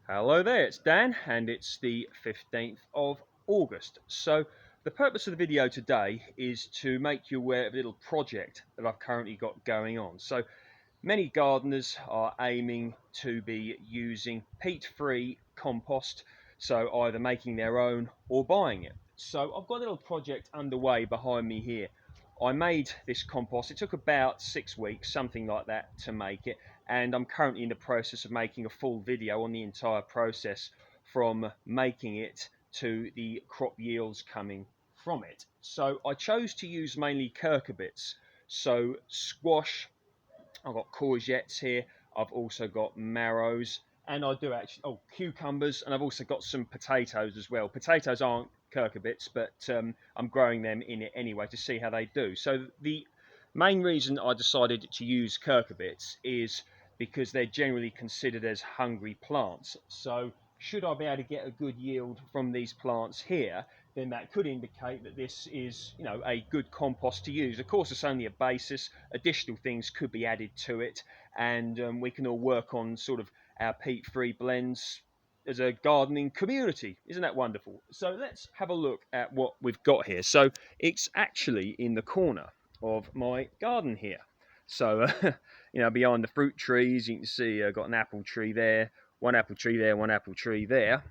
Hello there, it's Dan and it's the 15th of August. So the purpose of the video today is to make you aware of a little project that I've currently got going on. So many gardeners are aiming to be using peat-free compost, so either making their own or buying it. So I've got a little project underway behind me here. I made this compost. It took about 6 weeks, something like that, to make it, and I'm currently in the process of making a full video on the entire process from making it to the crop yields coming from it. So I chose to use mainly cucurbits, so squash. I've got courgettes here. I've also got marrows, and I do actually cucumbers, and I've also got some potatoes as well. Potatoes aren't cucurbits, but I'm growing them in it anyway to see how they do. So the main reason I decided to use cucurbits is because they're generally considered as hungry plants. So should I be able to get a good yield from these plants here, then that could indicate that this is, a good compost to use. Of course, it's only a basis. Additional things could be added to it, and we can all work on sort of our peat-free blends as a gardening community. Isn't that wonderful? So let's have a look at what we've got here. So it's actually in the corner of my garden here. So, behind the fruit trees, you can see I've got an apple tree there, one apple tree there, one apple tree there,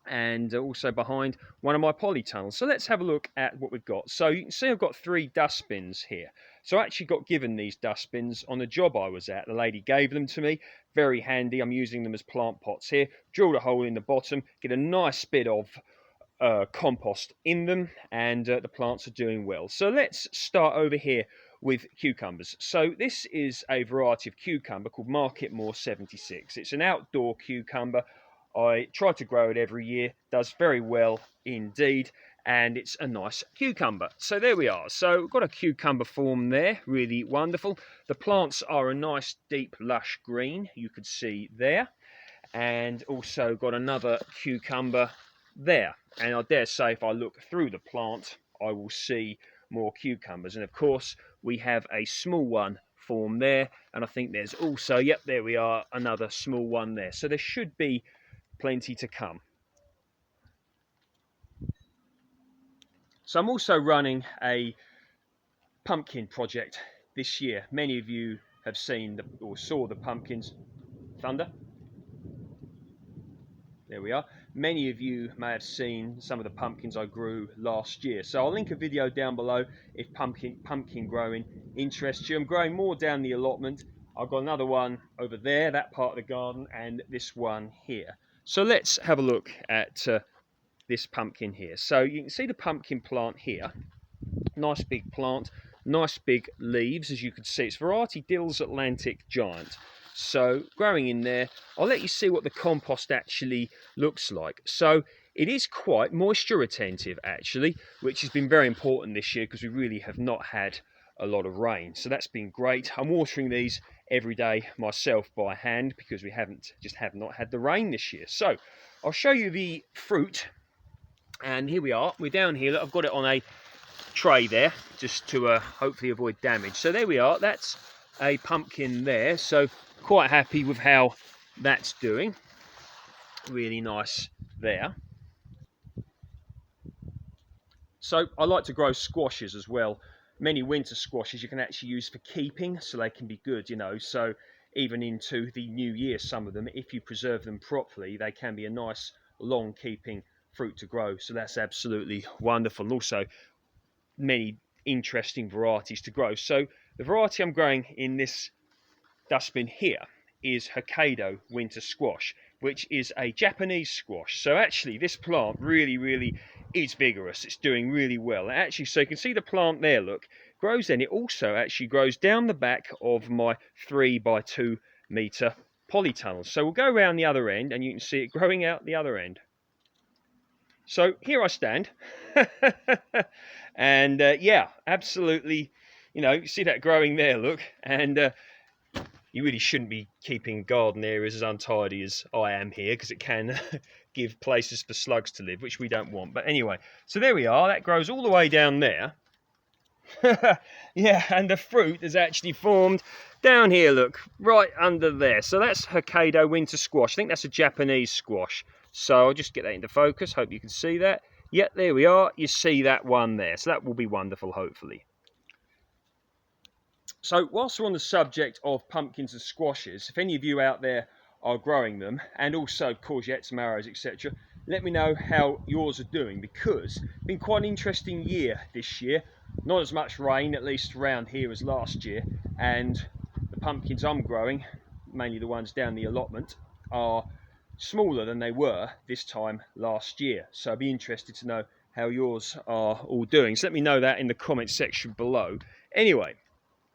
and also behind one of my polytunnels. So let's have a look at what we've got. So you can see I've got 3 dustbins here. So I actually got given these dustbins on a job I was at. The lady gave them to me. Very handy. I'm using them as plant pots here. Drilled a hole in the bottom, get a nice bit of compost in them, and the plants are doing well. So let's start over here with cucumbers. So this is a variety of cucumber called Marketmore 76. It's an outdoor cucumber. I try to grow it every year, does very well indeed, and it's a nice cucumber. So there we are. So we've got a cucumber form there, really wonderful. The plants are a nice deep lush green, you could see there, and also got another cucumber there. And I dare say if I look through the plant, I will see more cucumbers. And of course, we have a small one form there, and I think there's also, yep, there we are, another small one there. So there should be plenty to come. So I'm also running a pumpkin project this year. Many of you have seen or saw the pumpkins. Thunder. There we are. Many of you may have seen some of the pumpkins I grew last year. So I'll link a video down below if pumpkin growing interests you. I'm growing more down the allotment. I've got another one over there, that part of the garden, and this one here. So let's have a look at this pumpkin here. So you can see the pumpkin plant here. Nice big plant, nice big leaves, as you can see. It's variety Dill's Atlantic Giant. So growing in there, I'll let you see what the compost actually looks like. So it is quite moisture retentive actually, which has been very important this year because we really have not had a lot of rain. So that's been great. I'm watering these every day myself by hand because we have not had the rain this year. So I'll show you the fruit, and here we are. We're down here. I've got it on a tray there just to hopefully avoid damage. So there we are. That's a pumpkin there. So quite happy with how that's doing. Really nice there. So I like to grow squashes as well. Many winter squashes you can actually use for keeping, so they can be good, so even into the new year, some of them, if you preserve them properly, they can be a nice long keeping fruit to grow. So that's absolutely wonderful. And also many interesting varieties to grow. So the variety I'm growing in this dustbin here is Hokkaido winter squash, which is a Japanese squash. So actually this plant really is vigorous. It's doing really well. Actually, so you can see the plant there, look, grows then. It also actually grows down the back of my 3 by 2 meter polytunnel. So we'll go around the other end and you can see it growing out the other end. So here I stand, and yeah, absolutely, you see that growing there, look, and you really shouldn't be keeping garden areas as untidy as I am here because it can give places for slugs to live, which we don't want. But anyway, so there we are, that grows all the way down there, Yeah, and the fruit has actually formed down here, look, right under there. So that's Hokkaido winter squash. I think that's a Japanese squash. So I'll just get that into focus. Hope you can see that. Yeah, there we are. You see that one there. So that will be wonderful, hopefully. So whilst we're on the subject of pumpkins and squashes, if any of you out there are growing them, and also courgettes, marrows, etc., let me know how yours are doing, because it's been quite an interesting year this year. Not as much rain, at least around here, as last year, and the pumpkins I'm growing, mainly the ones down the allotment, are smaller than they were this time last year. So I'd be interested to know how yours are all doing. So let me know that in the comments section below. Anyway,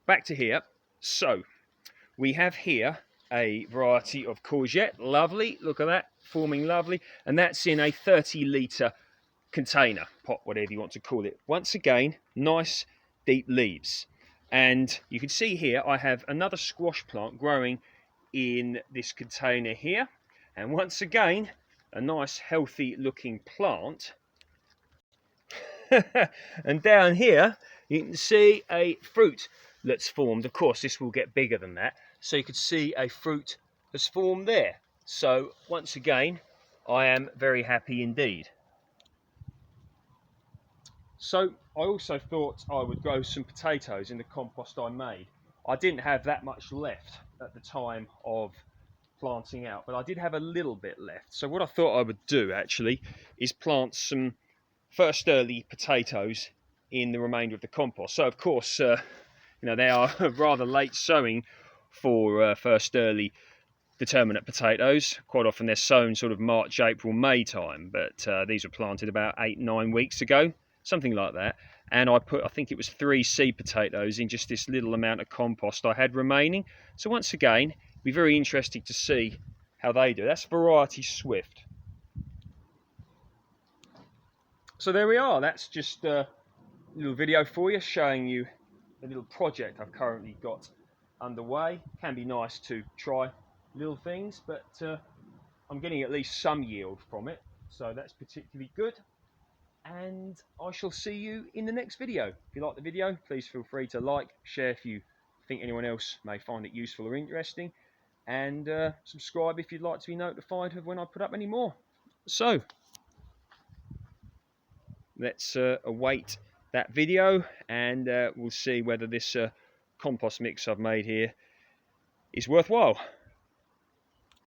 back to here. So we have here a variety of courgette. Lovely, look at that, forming lovely. And that's in a 30-litre container, pot, whatever you want to call it. Once again, nice deep leaves. And you can see here I have another squash plant growing in this container here. And once again, a nice healthy looking plant. And down here you can see a fruit that's formed. Of course this will get bigger than that, so you can see a fruit has formed there. So once again, I am very happy indeed. So I also thought I would grow some potatoes in the compost I made. I didn't have that much left at the time of planting out, but I did have a little bit left. So what I thought I would do actually is plant some first early potatoes in the remainder of the compost. So of course, you know, they are rather late sowing for first early determinate potatoes. Quite often they're sown sort of March, April, May time, but these were planted about 8-9 weeks ago, something like that. And I think it was 3 seed potatoes in just this little amount of compost I had remaining. So once again, it'll be very interesting to see how they do. That's variety Swift. So there we are. That's just a little video for you, showing you the little project I've currently got underway. Can be nice to try little things, but I'm getting at least some yield from it, so that's particularly good. And I shall see you in the next video. If you like the video, please feel free to like, share if you think anyone else may find it useful or interesting, and subscribe if you'd like to be notified of when I put up any more. So let's await that video, and we'll see whether this compost mix I've made here is worthwhile.